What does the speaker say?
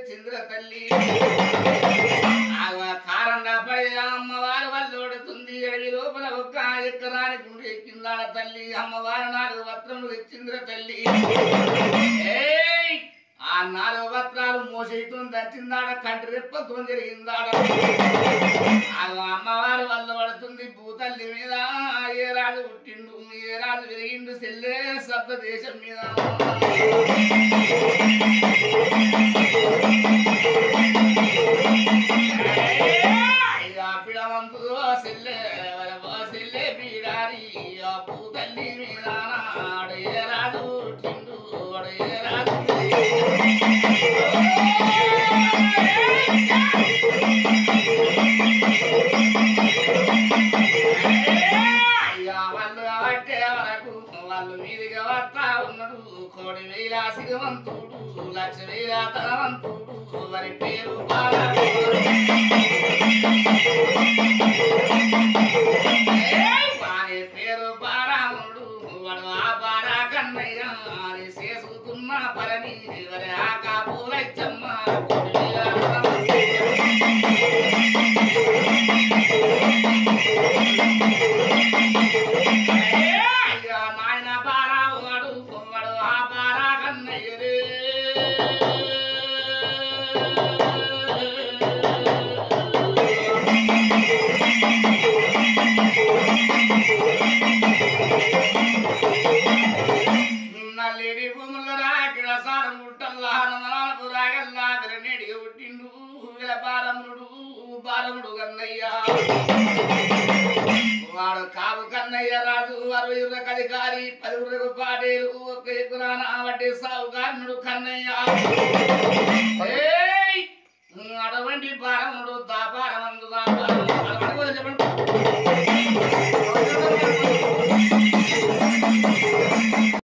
తెచ్చిందిర తల్లి కారంగా పడి అమ్మవారు వల్లొడుతుంది ఎడవి లోపల ఒక్క ఎక్కరాని గుండె ఎక్కిందాడ తల్లి అమ్మవారు 4 వస్త్రములు తెచ్చిందిర తల్లి ఆ 4 వస్త్రాలు మోసేయటం దంచిందాడ కంటి రెప్పతో జరిగిందాడ అమ్మవారు వల్ల పడుతుంది భూతల్లి మీద ఏ రాజు పుట్టిండు ఏ రాజు విరిగిండు సెల్లే సప్త దేశం మీద పిడవంతుడు సెల్లే సెల్లే పీడారి ఆ భూతల్లి మీద ఏ రాజు పుట్టిండు ఏ రాజు వాళ్ళు మీదిగా వస్తా ఉన్నాడు కోడి వేల సిగవంతుడు లక్ష వేల తనవంతుడు వారి పేరు వారి పేరు బారాముడు వాడు ఆ బారా కన్నయ్య అని చేసుకున్న పరని వరి ఆ కాపులచ్చమ్మ కోడి నాయన బారా వాడు వాడు ఆ బారా కన్నయ్యరే నల్లేడి భూములు రాకిడ సారం గుట్టల్లా హనుమానపు రాగల్లా విరనేడిగా పుట్టిండు విల బారముడు కన్నయ్య వాడు కావు కన్నయ్య రాజు 60 అధికారి 10 పాటేలు ఒక్క ఎకురాన వడ్డీ సావుకారుడు కన్నయ్య అటువంటి బారముడు దాపారమందు